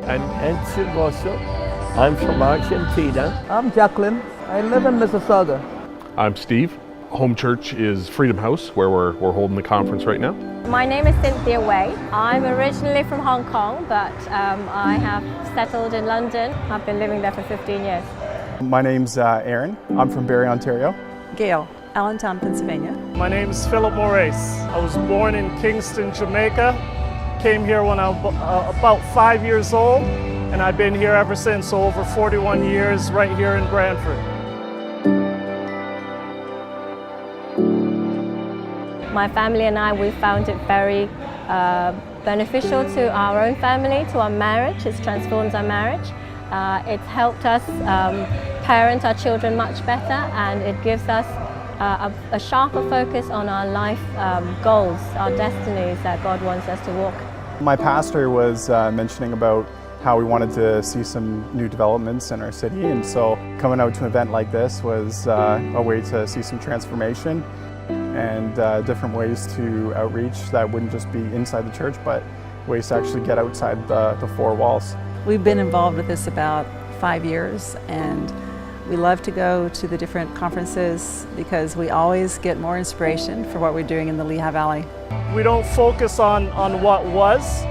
I'm Ed Silvoso. I'm from Argentina. I'm Jacqueline. I live in Mississauga. I'm Steve. Home church is Freedom House, where we're holding the conference right now. My name is Cynthia Wei. I'm originally from Hong Kong, but I have settled in London. I've been living there for 15 years. My name's Aaron. I'm from Barrie, Ontario. Gail, Allentown, Pennsylvania. My name is Philip Moraes. I was born in Kingston, Jamaica. Came here when I was about 5 years old, and I've been here ever since, so over 41 years right here in Brantford. My family and I, we found it very beneficial to our own family, to our marriage. It's transformed our marriage. It's helped us parent our children much better, and it gives us a sharper focus on our life goals, our destinies that God wants us to walk. My pastor was mentioning about how we wanted to see some new developments in our city, and so coming out to an event like this was a way to see some transformation and different ways to outreach that wouldn't just be inside the church, but ways to actually get outside the four walls. We've been involved with this about 5 years, and we love to go to the different conferences because we always get more inspiration for what we're doing in the Lehigh Valley. We don't focus on what was,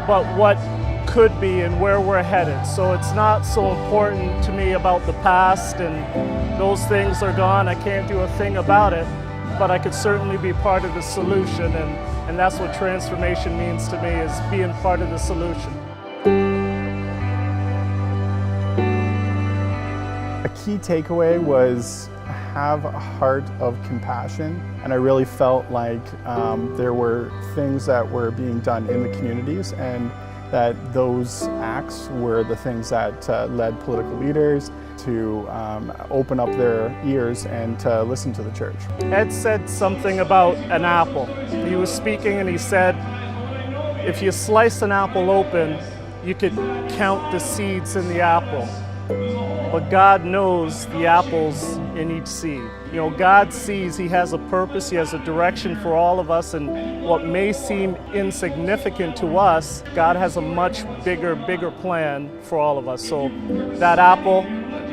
but what could be and where we're headed. So it's not so important to me about the past, and those things are gone. I can't do a thing about it, but I could certainly be part of the solution, and that's what transformation means to me, is being part of the solution. A key takeaway was have a heart of compassion, and I really felt like there were things that were being done in the communities, and that those acts were the things that led political leaders to open up their ears and to listen to the church. Ed said something about an apple. He was speaking and he said, if you slice an apple open, you could count the seeds in the apple. But God knows the apples in each seed. You know, God sees, He has a purpose, He has a direction for all of us, and what may seem insignificant to us, God has a much bigger plan for all of us. So that apple,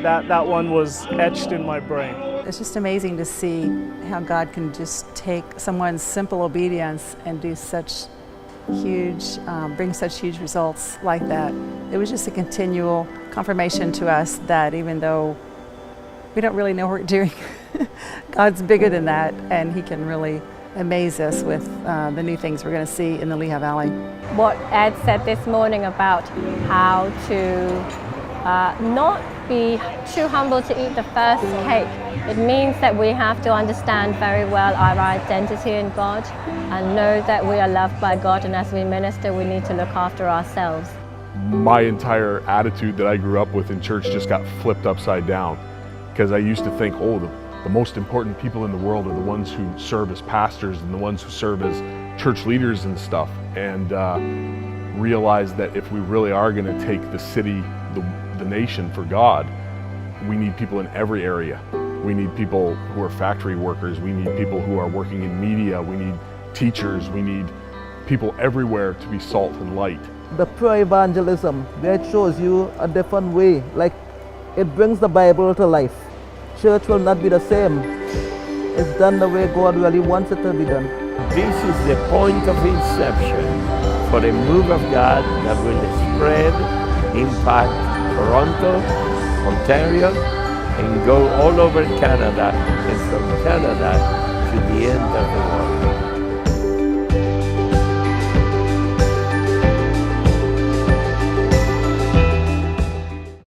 that one was etched in my brain. It's just amazing to see how God can just take someone's simple obedience and do such huge, bring such huge results like that. It was just a continual confirmation to us that even though we don't really know what we're doing, God's bigger than that, and He can really amaze us with the new things we're going to see in the Lehigh Valley. What Ed said this morning about how to not be too humble to eat the first cake. It means that we have to understand very well our identity in God and know that we are loved by God, and as we minister, we need to look after ourselves. My entire attitude that I grew up with in church just got flipped upside down, because I used to think, oh, the most important people in the world are the ones who serve as pastors and the ones who serve as church leaders and stuff, and realized that if we really are going to take the city, the nation for God, we need people in every area. We need people who are factory workers, we need people who are working in media, we need teachers, we need people everywhere to be salt and light. The pure evangelism, where it shows you a different way, like it brings the Bible to life. Church will not be the same. It's done the way God really wants it to be done. This is the point of inception for a move of God that will spread, impact Toronto, Ontario, and go all over Canada, and from Canada to the end of the world.